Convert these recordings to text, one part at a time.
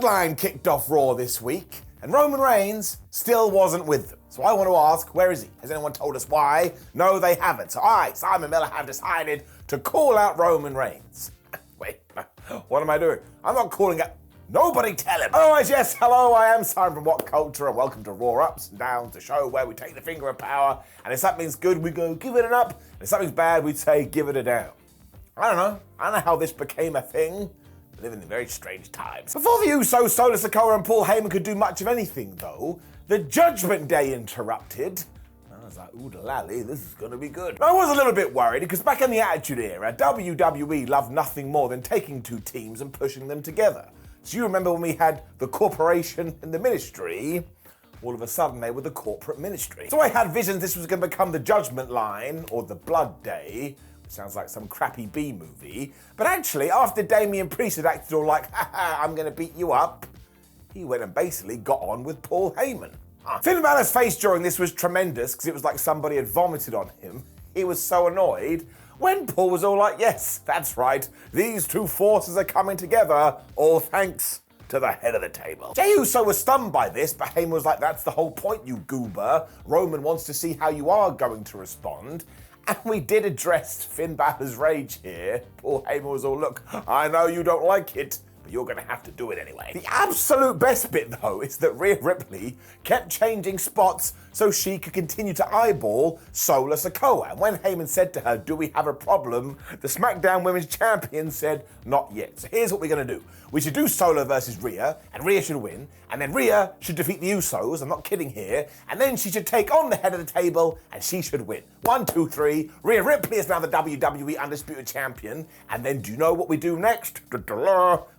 Bloodline kicked off Raw this week, and Roman Reigns still wasn't with them. So I want to ask, where is he? Has anyone told us why? No, they haven't. So I, Simon Miller, have decided to call out Roman Reigns. Wait, what am I doing? I'm not calling out. Nobody tell him. Otherwise, yes, hello, I am Simon from WhatCulture, and welcome to Raw Ups and Downs, the show where we take the finger of power, and if something's good, we go give it an up, and if something's bad, we say give it a down. I don't know how this became a thing. We live in very strange times. Before the Usos, Solas, Sikoa, and Paul Heyman could do much of anything, though, the Judgment Day interrupted. I was like, ooh, lally, this is gonna be good. I was a little bit worried because back in the Attitude Era, WWE loved nothing more than taking two teams and pushing them together. So you remember when we had the corporation and the ministry, all of a sudden they were the corporate ministry. So I had visions this was gonna become the Judgment Line, or the Blood Day, which sounds like some crappy B movie. But actually, after Damian Priest had acted all like, haha, I'm gonna beat you up, he went and basically got on with Paul Heyman. Finn Balor's face during this was tremendous because it was like somebody had vomited on him. He was so annoyed when Paul was all like, yes, that's right, these two forces are coming together, all thanks to the head of the table. Jey Uso was stunned by this, but Heyman was like, that's the whole point, you goober. Roman wants to see how you are going to respond. And we did address Finn Balor's rage here. Paul Heyman was all, look, I know you don't like it, but you're gonna have to do it anyway. The absolute best bit, though, is that Rhea Ripley kept changing spots so she could continue to eyeball Solas Akoa. And when Heyman said to her, do we have a problem? The SmackDown Women's Champion said, not yet. So here's what we're gonna do. We should do Solo versus Rhea, and Rhea should win, and then Rhea should defeat the Usos, I'm not kidding here, and then she should take on the head of the table, and she should win. 1, 2, 3, Rhea Ripley is now the WWE Undisputed Champion, and then do you know what we do next?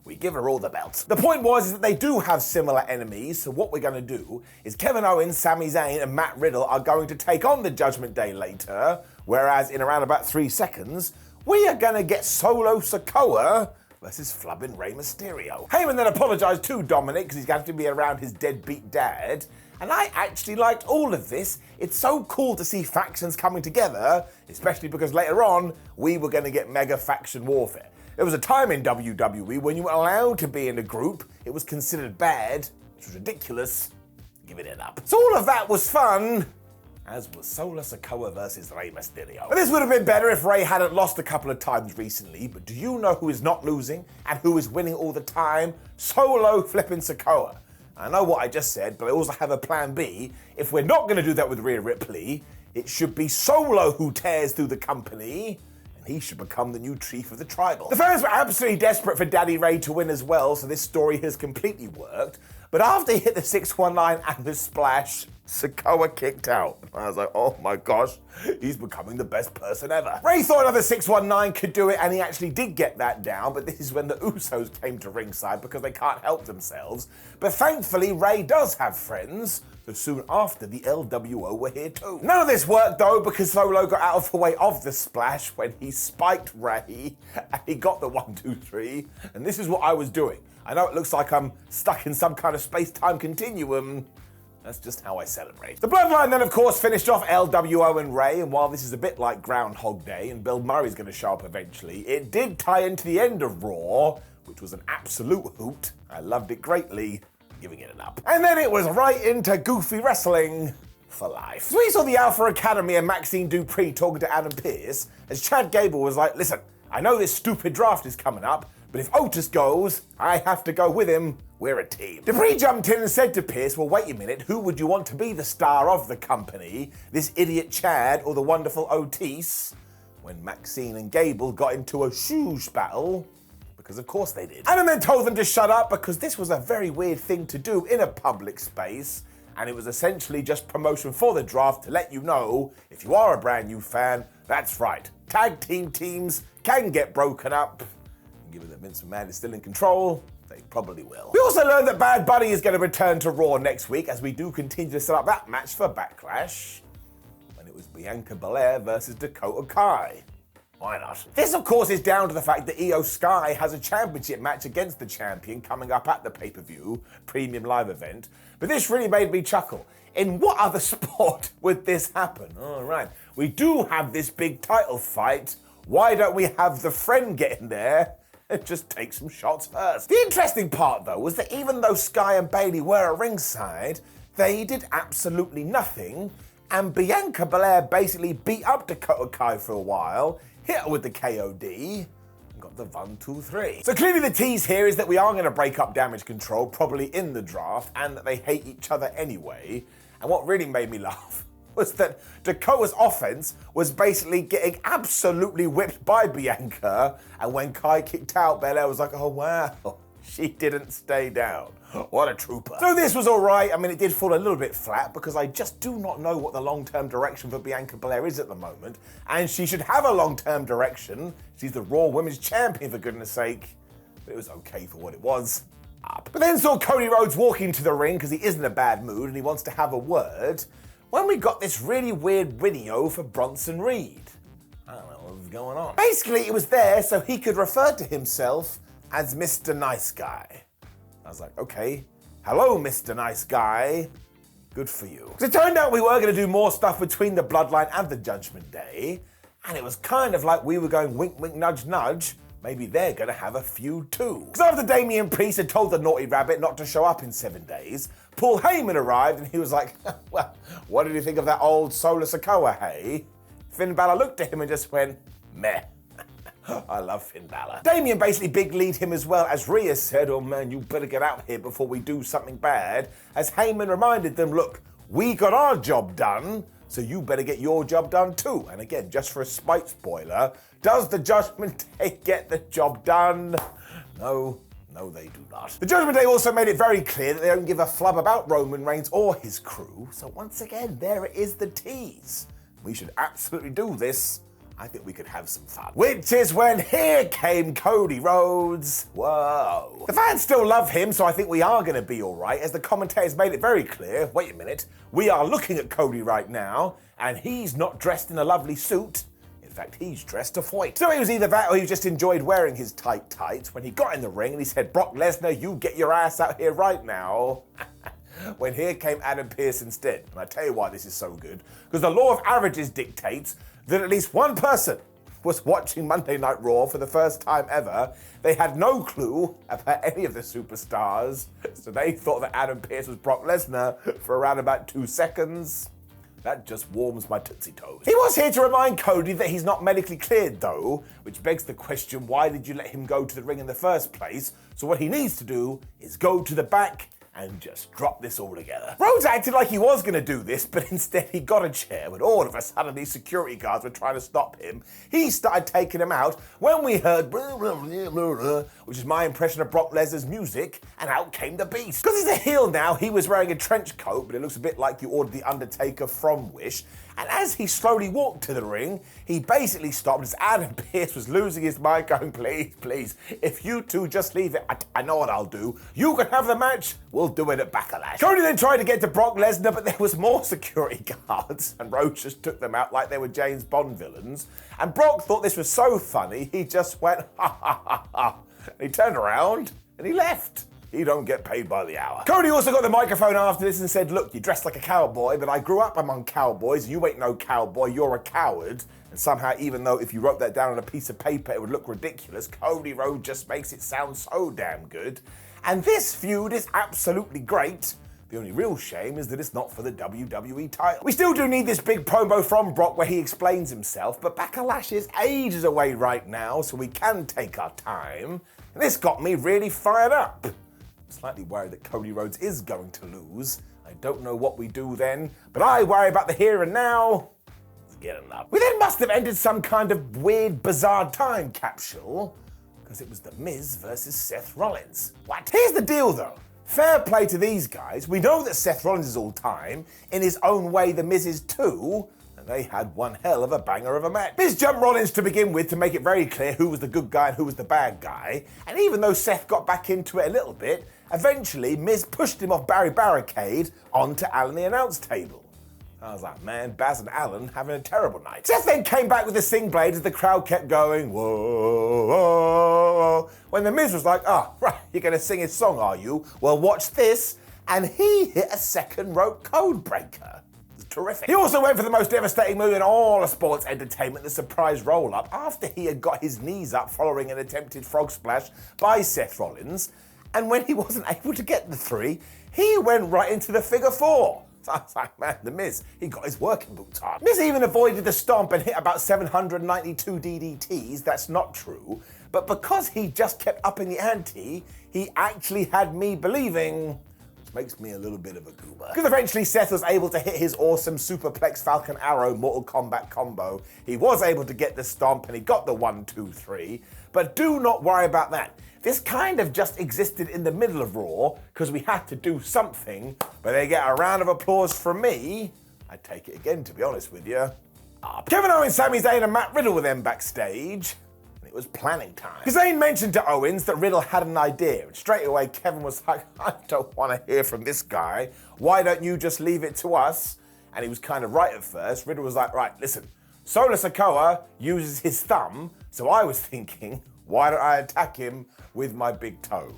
We give her all the belts. The point was that they do have similar enemies, so what we're gonna do is Kevin Owens, Sami Zayn, and Matt Riddle are going to take on the Judgment Day later, whereas in around about 3 seconds, we are gonna get Solo Sikoa versus flubbing Rey Mysterio. Heyman then apologized to Dominic because he's going to be around his deadbeat dad. And I actually liked all of this. It's so cool to see factions coming together, especially because later on, we were going to get mega faction warfare. There was a time in WWE when you were allowed to be in a group, it was considered bad, which was ridiculous. Give it up. So all of that was fun, as was Solas Sikoa versus Rey Mysterio. But this would have been better if Rey hadn't lost a couple of times recently, but do you know who is not losing and who is winning all the time? Solo flipping Sikoa. I know what I just said, but I also have a plan B. If we're not gonna do that with Rhea Ripley, it should be Solo who tears through the company, and he should become the new chief of the tribal. The fans were absolutely desperate for Daddy Rey to win as well, so this story has completely worked. But after he hit the 619 and the splash, Sikoa kicked out. I was like, oh my gosh, he's becoming the best person ever. Rey thought another 619 could do it, and he actually did get that down, but this is when the Usos came to ringside because they can't help themselves. But thankfully, Rey does have friends, so soon after, the LWO were here too. None of this worked though, because Solo got out of the way of the splash when he spiked Rey, and he got the 1, 2, 3, and this is what I was doing. I know it looks like I'm stuck in some kind of space-time continuum. That's just how I celebrate. The Bloodline then, of course, finished off LWO and Rey, and while this is a bit like Groundhog Day and Bill Murray's going to show up eventually, it did tie into the end of Raw, which was an absolute hoot. I loved it greatly, giving it an up. And then it was right into goofy wrestling for life. So we saw the Alpha Academy and Maxine Dupree talking to Adam Pearce, as Chad Gable was like, listen, I know this stupid draft is coming up, but if Otis goes, I have to go with him. We're a team. Dupree jumped in and said to Pearce, well, wait a minute, who would you want to be the star of the company? This idiot Chad or the wonderful Otis? When Maxine and Gable got into a shoosh battle, because of course they did. Adam then told them to shut up because this was a very weird thing to do in a public space, and it was essentially just promotion for the draft to let you know, if you are a brand new fan, that's right, tag team teams can get broken up. Given that Vince McMahon is still in control, they probably will. We also learned that Bad Bunny is going to return to Raw next week as we do continue to set up that match for Backlash, when it was Bianca Belair versus Dakota Kai. Why not? This, of course, is down to the fact that Io Sky has a championship match against the champion coming up at the pay-per-view premium live event, but this really made me chuckle. In what other sport would this happen? All right, we do have this big title fight. Why don't we have the friend get in there and just take some shots first. The interesting part, though, was that even though Sky and Bayley were at ringside, they did absolutely nothing, and Bianca Belair basically beat up Dakota Kai for a while, hit her with the KOD, and got the 1, 2, 3. So clearly the tease here is that we are going to break up Damage Control, probably in the draft, and that they hate each other anyway. And what really made me laugh was that Dakota's offense was basically getting absolutely whipped by Bianca, and when Kai kicked out, Belair was like, oh wow, she didn't stay down. What a trooper. So this was all right. I mean, it did fall a little bit flat because I just do not know what the long-term direction for Bianca Belair is at the moment, and she should have a long-term direction. She's the Raw Women's Champion, for goodness sake. But it was okay for what it was. But then saw Cody Rhodes walking to the ring because he is in a bad mood and he wants to have a word, when we got this really weird video for Bronson Reed. I don't know what was going on. Basically, it was there so he could refer to himself as Mr. Nice Guy. I was like, okay, hello, Mr. Nice Guy. Good for you. Because it turned out we were going to do more stuff between the Bloodline and the Judgment Day, and it was kind of like we were going wink, wink, nudge, nudge. Maybe they're going to have a feud too. Because after Damian Priest had told the Naughty Rabbit not to show up in 7 days, Paul Heyman arrived and he was like, well, what did you think of that old Solas Akoa, hey? Finn Balor looked at him and just went, meh. I love Finn Balor. Damian basically big lead him as well, as Rhea said, oh man, you better get out here before we do something bad, as Heyman reminded them, look, we got our job done, so you better get your job done too. And again, just for a spite spoiler, does the Judgment Day get the job done? No, they do not. The Judgment Day also made it very clear that they don't give a flub about Roman Reigns or his crew, so once again, there it is the tease. We should absolutely do this. I think we could have some fun. Which is when here came Cody Rhodes. Whoa. The fans still love him, so I think we are going to be all right, as the commentators made it very clear, wait a minute, we are looking at Cody right now, and he's not dressed in a lovely suit. In fact, he's dressed to fight. So it was either that or he just enjoyed wearing his tight tights when he got in the ring and he said, Brock Lesnar, you get your ass out here right now. When here came Adam Pearce instead. And I tell you why this is so good, because the law of averages dictates that at least one person was watching Monday Night Raw for the first time ever. They had no clue about any of the superstars, so they thought that Adam Pearce was Brock Lesnar for around about 2 seconds. That just warms my Tootsie Toes. He was here to remind Cody that he's not medically cleared though, which begs the question, why did you let him go to the ring in the first place? So what he needs to do is go to the back and just drop this all together. Rhodes acted like he was gonna do this, but instead he got a chair when all of a sudden these security guards were trying to stop him. He started taking them out when we heard which is my impression of Brock Lesnar's music, and out came the beast. Because he's a heel now, he was wearing a trench coat, but it looks a bit like you ordered The Undertaker from Wish. And as he slowly walked to the ring, he basically stopped as Adam Pearce was losing his mind, going, please, please, if you two just leave it, I know what I'll do. You can have the match, we'll do it at Backlash. Cody then tried to get to Brock Lesnar, but there was more security guards, and Rhodes just took them out like they were James Bond villains. And Brock thought this was so funny, he just went, ha ha ha ha. And he turned around and he left. He don't get paid by the hour. Cody also got the microphone after this and said, look, you dress like a cowboy, but I grew up among cowboys. You ain't no cowboy, you're a coward. And somehow, even though if you wrote that down on a piece of paper, it would look ridiculous, Cody Rhodes just makes it sound so damn good. And this feud is absolutely great. The only real shame is that it's not for the WWE title. We still do need this big promo from Brock where he explains himself, but Backlash is ages away right now, so we can take our time. And this got me really fired up. I'm slightly worried that Cody Rhodes is going to lose. I don't know what we do then, but I worry about the here and now. Let's get enough. We then must have entered some kind of weird, bizarre time capsule, because it was The Miz versus Seth Rollins. What? Here's the deal though. Fair play to these guys. We know that Seth Rollins is all time. In his own way, The Miz is too. And they had one hell of a banger of a match. Miz jumped Rollins to begin with to make it very clear who was the good guy and who was the bad guy. And even though Seth got back into it a little bit, eventually Miz pushed him off Barry Barricade onto Alan the announce table. I was like, man, Baz and Alan having a terrible night. Seth then came back with the sing blade as the crowd kept going, whoa, whoa, whoa. When The Miz was like, oh, right, you're gonna sing his song, are you? Well, watch this. And he hit a second rope code breaker. terrific. He also went for the most devastating move in all of sports entertainment, the surprise roll-up, after he had got his knees up following an attempted frog splash by Seth Rollins. And when he wasn't able to get the 3, he went right into the figure 4. So I was like, man, The Miz, he got his working boots on. Miz even avoided the stomp and hit about 792 DDTs. That's not true. But because he just kept upping the ante, he actually had me believing, which makes me a little bit of a goober. Because eventually Seth was able to hit his awesome Superplex Falcon Arrow Mortal Kombat combo. He was able to get the stomp and he got the 1, 2, 3. But do not worry about that. This kind of just existed in the middle of Raw because we had to do something, but they get a round of applause from me. I'd take it again, to be honest with you. Kevin Owens, Sami Zayn and Matt Riddle were then backstage. It was planning time. Zayn mentioned to Owens that Riddle had an idea, and straight away Kevin was like, I don't want to hear from this guy. Why don't you just leave it to us? And he was kind of right at first. Riddle was like, right, listen, Solas Akoa uses his thumb, so I was thinking, why don't I attack him with my big toe?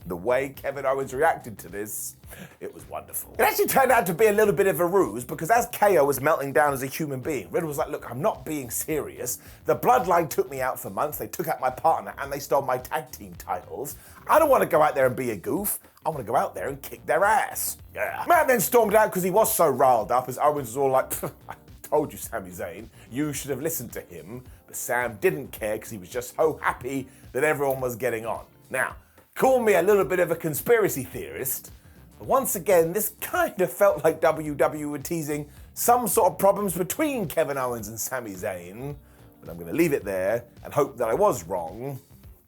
The way Kevin Owens reacted to this, it was wonderful. It actually turned out to be a little bit of a ruse because as KO was melting down as a human being, Riddle was like, look, I'm not being serious. The Bloodline took me out for months, they took out my partner, and they stole my tag team titles. I don't want to go out there and be a goof. I want to go out there and kick their ass. Yeah. Matt then stormed out because he was so riled up as Owens was all like, I told you, Sami Zayn, you should have listened to him. But Sam didn't care because he was just so happy that everyone was getting on. Now, call me a little bit of a conspiracy theorist, but once again, this kind of felt like WWE were teasing some sort of problems between Kevin Owens and Sami Zayn, but I'm going to leave it there and hope that I was wrong.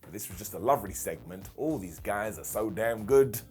But this was just a lovely segment. All these guys are so damn good.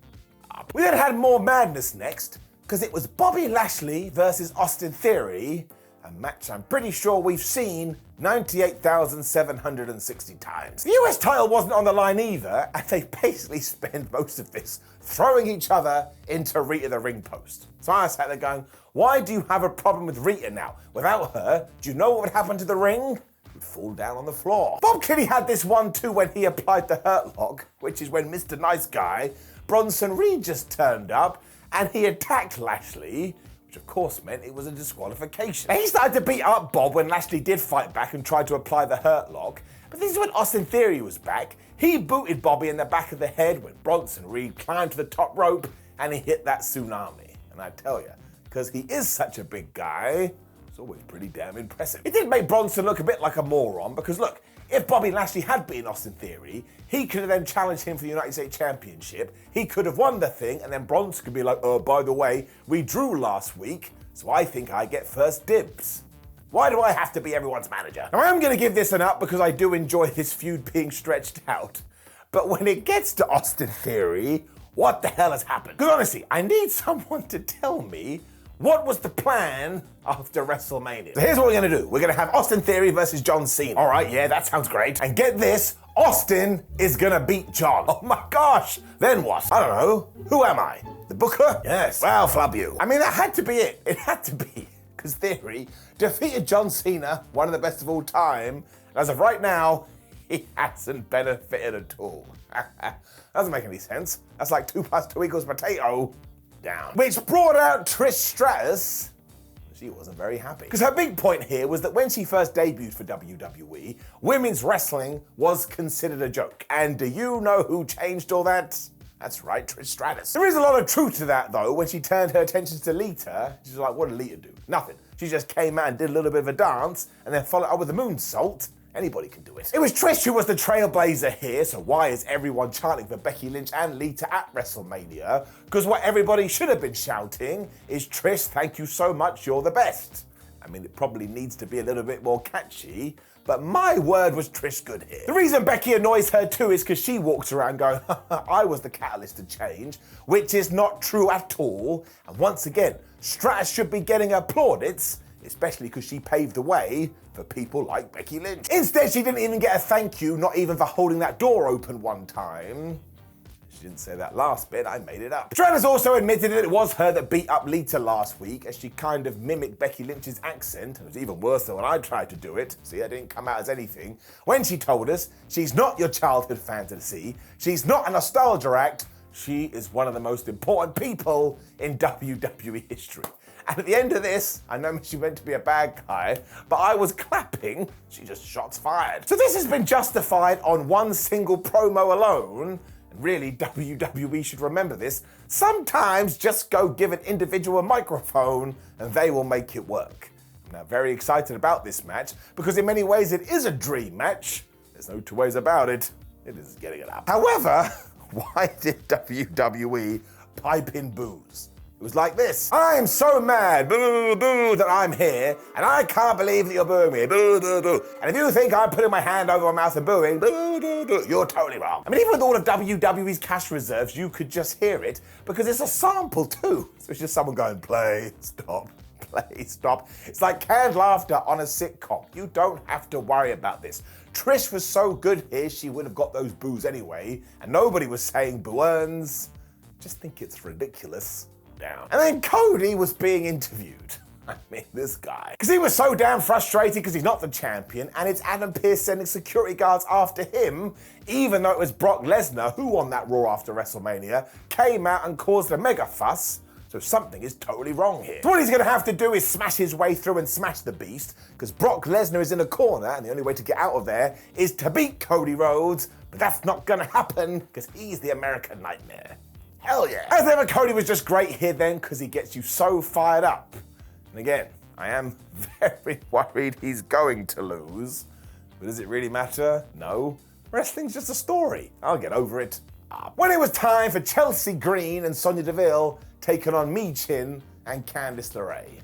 We then had more madness next, because it was Bobby Lashley versus Austin Theory, a match I'm pretty sure we've seen 98,760 times. The US title wasn't on the line either, and they basically spent most of this throwing each other into Rita the ring post. So I sat there going, why do you have a problem with Rita now? Without her, do you know what would happen to the ring? It would fall down on the floor. Bob Kelly had this one too when he applied the Hurt Lock, which is when Mr. Nice Guy, Bronson Reed, just turned up and he attacked Lashley, which of course meant it was a disqualification. He started to beat up Bob when Lashley did fight back and tried to apply the Hurt Lock, but this is when Austin Theory was back. He booted Bobby in the back of the head when Bronson Reed climbed to the top rope and he hit that tsunami. And I tell you, because he is such a big guy, it's always pretty damn impressive. It did make Bronson look a bit like a moron because look, if Bobby Lashley had beaten Austin Theory, he could have then challenged him for the United States Championship. He could have won the thing, and then Bronson could be like, oh, by the way, we drew last week, so I think I get first dibs. Why do I have to be everyone's manager? Now, I am going to give this an up because I do enjoy this feud being stretched out. But when it gets to Austin Theory, what the hell has happened? Because honestly, I need someone to tell me what was the plan after WrestleMania. So here's what we're going to do. We're going to have Austin Theory versus John Cena. All right, yeah, that sounds great. And get this, Austin is going to beat John. Oh my gosh. Then what? I don't know. Who am I? The Booker? Yes. Well, flub you. I mean, that had to be it. It had to be. Because Theory defeated John Cena, one of the best of all time. And as of right now, he hasn't benefited at all. Doesn't make any sense. That's like 2 + 2 = potato. Down. Which brought out Trish Stratus. She wasn't very happy. Because her big point here was that when she first debuted for WWE, women's wrestling was considered a joke. And do you know who changed all that? That's right, Trish Stratus. There is a lot of truth to that though. When she turned her attention to Lita, she's like, what did Lita do? Nothing. She just came out and did a little bit of a dance and then followed up with a moonsault. Anybody can do it. It was Trish who was the trailblazer here, so why is everyone chanting for Becky Lynch and Lita at WrestleMania? Because what everybody should have been shouting is, Trish, thank you so much, you're the best. I mean, it probably needs to be a little bit more catchy, but my word was Trish good here. The reason Becky annoys her too is because she walks around going, I was the catalyst to change, which is not true at all. And once again, Stratus should be getting her plaudits, especially because she paved the way for people like Becky Lynch. Instead, she didn't even get a thank you, not even for holding that door open one time. She didn't say that last bit, I made it up. Stratus also admitted that it was her that beat up Lita last week, as she kind of mimicked Becky Lynch's accent. It was even worse than when I tried to do it. See, I didn't come out as anything. When she told us, she's not your childhood fantasy, she's not a nostalgia act, she is one of the most important people in WWE history. And at the end of this, I know she meant to be a bad guy, but I was clapping. She just shots fired. So this has been justified on one single promo alone. And really, WWE should remember this. Sometimes just go give an individual a microphone and they will make it work. I'm now very excited about this match because in many ways it is a dream match. There's no two ways about it. It is getting it up. However, why did WWE pipe in boos? It was like this. I am so mad, boo, boo, that I'm here, and I can't believe that you're booing me, boo, boo, boo. And if you think I'm putting my hand over my mouth and booing, boo, boo, boo, you're totally wrong. I mean, even with all of WWE's cash reserves, you could just hear it, because it's a sample too. So it's just someone going, play, stop, play, stop. It's like canned laughter on a sitcom. You don't have to worry about this. Trish was so good here, she would have got those boos anyway, and nobody was saying boo-earns. Just think it's ridiculous. Down. And then Cody was being interviewed. I mean, this guy. Because he was so damn frustrated because he's not the champion, and it's Adam Pearce sending security guards after him, even though it was Brock Lesnar, who won that Raw after WrestleMania, came out and caused a mega fuss. So something is totally wrong here. So what he's going to have to do is smash his way through and smash the beast, because Brock Lesnar is in a corner, and the only way to get out of there is to beat Cody Rhodes, but that's not going to happen, because he's the American Nightmare. Hell yeah. As ever, Cody was just great here then because he gets you so fired up. And again, I am very worried he's going to lose. But does it really matter? No. Wrestling's just a story. I'll get over it. When it was time for Chelsea Green and Sonya Deville taking on Michin and Candice LeRae.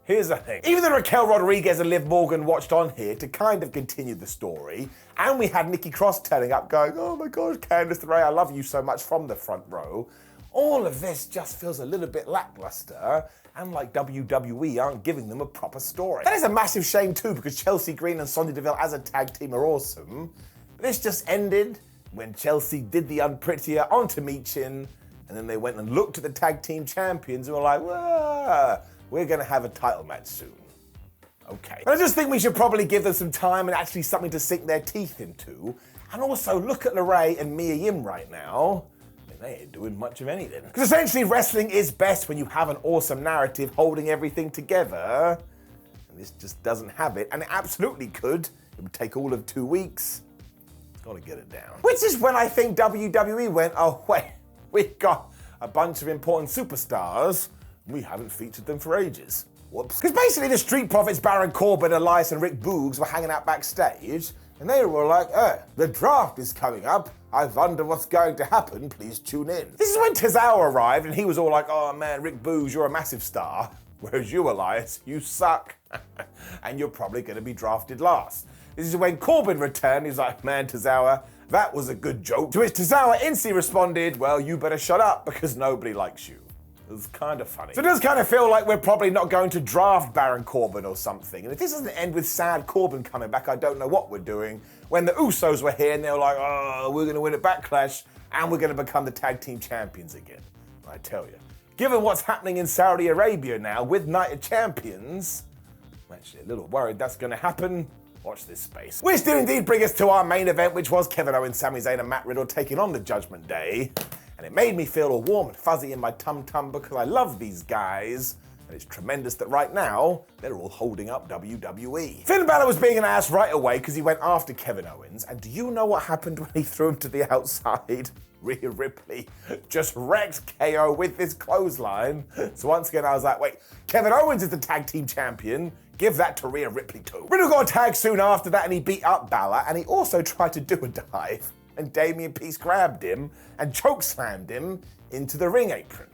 Here's the thing. Even though Raquel Rodriguez and Liv Morgan watched on here to kind of continue the story, and we had Nikki Cross turning up going, oh my gosh, Candice LeRae, I love you so much from the front row, all of this just feels a little bit lackluster, and like WWE aren't giving them a proper story. That is a massive shame too, because Chelsea Green and Sonya Deville as a tag team are awesome. But this just ended when Chelsea did the unprettier onto Michin, and then they went and looked at the tag team champions and were like, whoa, we're going to have a title match soon. Okay. But I just think we should probably give them some time and actually something to sink their teeth into. And also look at LeRae and Mia Yim right now. I mean, they ain't doing much of anything. Because essentially wrestling is best when you have an awesome narrative holding everything together. And this just doesn't have it. And it absolutely could. It would take all of 2 weeks. It's got to get it down. Which is when I think WWE went, oh wait, we've got a bunch of important superstars. We haven't featured them for ages. Whoops. Because basically the Street Profits, Baron Corbin, Elias and Rick Boogs were hanging out backstage, and they were like, the draft is coming up. I wonder what's going to happen. Please tune in. This is when Tozawa arrived, and he was all like, oh man, Rick Boogs, you're a massive star. Whereas you, Elias, you suck. And you're probably going to be drafted last. This is when Corbin returned. He's like, man, Tozawa, that was a good joke. To which Tozawa instantly responded, well, you better shut up because nobody likes you. It was kind of funny. So it does kind of feel like we're probably not going to draft Baron Corbin or something. And if this doesn't end with sad Corbin coming back, I don't know what we're doing. When the Usos were here and they were like, oh, we're going to win at Backlash and we're going to become the tag team champions again. I tell you, given what's happening in Saudi Arabia now with Night of Champions, I'm actually a little worried that's going to happen. Watch this space. Which did indeed bring us to our main event, which was Kevin Owens, Sami Zayn and Matt Riddle taking on the Judgment Day. And it made me feel all warm and fuzzy in my tum-tum because I love these guys. And it's tremendous that right now, they're all holding up WWE. Finn Balor was being an ass right away because he went after Kevin Owens. And do you know what happened when he threw him to the outside? Rhea Ripley just wrecked KO with this clothesline. So once again, I was like, wait, Kevin Owens is the tag team champion. Give that to Rhea Ripley too. Riddle got a tag soon after that and he beat up Balor. And he also tried to do a dive. And Damian Priest grabbed him and chokeslammed him into the ring apron.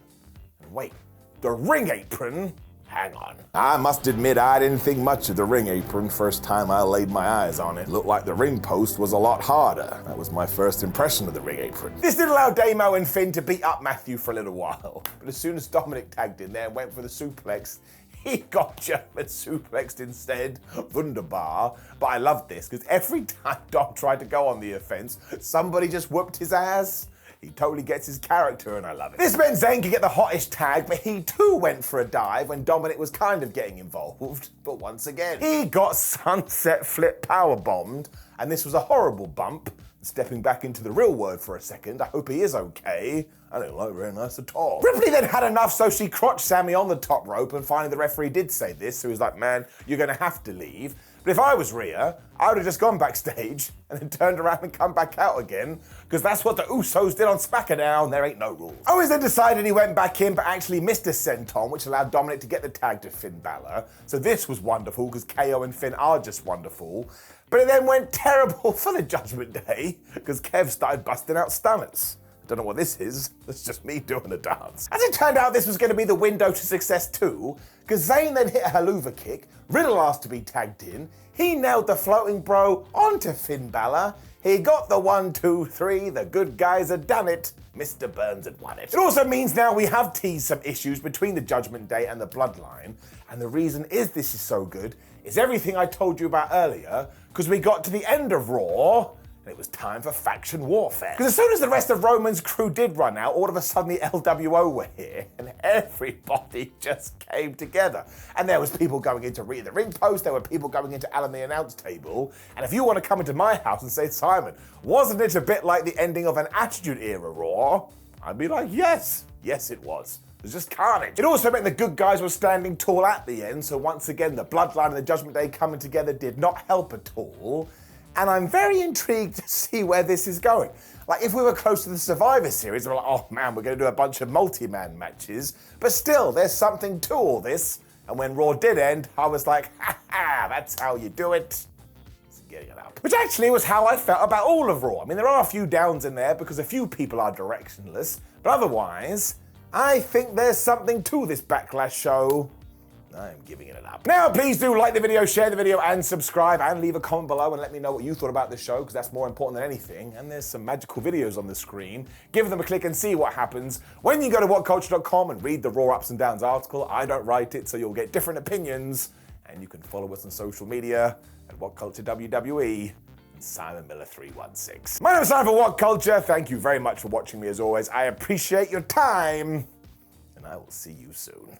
And wait, the ring apron? Hang on. I must admit I didn't think much of the ring apron first time I laid my eyes on it. Looked like the ring post was a lot harder. That was my first impression of the ring apron. This did allow Damo and Finn to beat up Matthew for a little while. But as soon as Dominic tagged in there and went for the suplex, he got German suplexed instead. Wunderbar. But I love this because every time Dom tried to go on the offense, somebody just whooped his ass. He totally gets his character and I love it. This meant Zayn could get the hottest tag, but he too went for a dive when Dominic was kind of getting involved. But once again, he got sunset flip power bombed, and this was a horrible bump Stepping back into the real world for a second, I hope he is okay. I don't look very nice at all. Ripley then had enough, so she crotched Sami on the top rope, and finally the referee did say this, so he was like, man, you're gonna have to leave. But if I was Rhea, I would have just gone backstage and then turned around and come back out again, because that's what the Usos did on SmackDown. There ain't no rules. Owens then decided he went back in, but actually missed a senton, which allowed Dominic to get the tag to Finn Balor. So this was wonderful, because KO and Finn are just wonderful. But it then went terrible for the Judgment Day, because Kev started busting out stunners. Don't know what this is, it's just me doing a dance. As it turned out, this was going to be the window to success too, because Zayn then hit a haluva kick, Riddle asked to be tagged in, he nailed the floating bro onto Finn Balor, he got the 1, 2, 3, the good guys had done it, Mr. Burns had won it. It also means now we have teased some issues between the Judgment Day and the Bloodline, and the reason is this is so good is everything I told you about earlier, because we got to the end of Raw, it was time for faction warfare. Because as soon as the rest of Roman's crew did run out, all of a sudden the LWO were here, and everybody just came together. And there was people going into the ring post, there were people going into Alan the announce table, and if you want to come into my house and say, Simon, wasn't it a bit like the ending of an Attitude Era Raw? I'd be like, yes, it was. It was just carnage. It also meant the good guys were standing tall at the end, so once again, the Bloodline and the Judgment Day coming together did not help at all. And I'm very intrigued to see where this is going. Like, if we were close to the Survivor Series, we're like, oh man, we're going to do a bunch of multi-man matches. But still, there's something to all this. And when Raw did end, I was like, ha ha, that's how you do it. It's getting it up. Which actually was how I felt about all of Raw. I mean, there are a few downs in there because a few people are directionless. But otherwise, I think there's something to this Backlash show. I'm giving it an up. Now, please do like the video, share the video, and subscribe, and leave a comment below and let me know what you thought about the show, because that's more important than anything. And there's some magical videos on the screen. Give them a click and see what happens when you go to WhatCulture.com and read the Raw Ups and Downs article. I don't write it, so you'll get different opinions. And you can follow us on social media at WhatCulture WWE and Simon Miller 316. My name is Simon for WhatCulture. Thank you very much for watching me as always. I appreciate your time, and I will see you soon.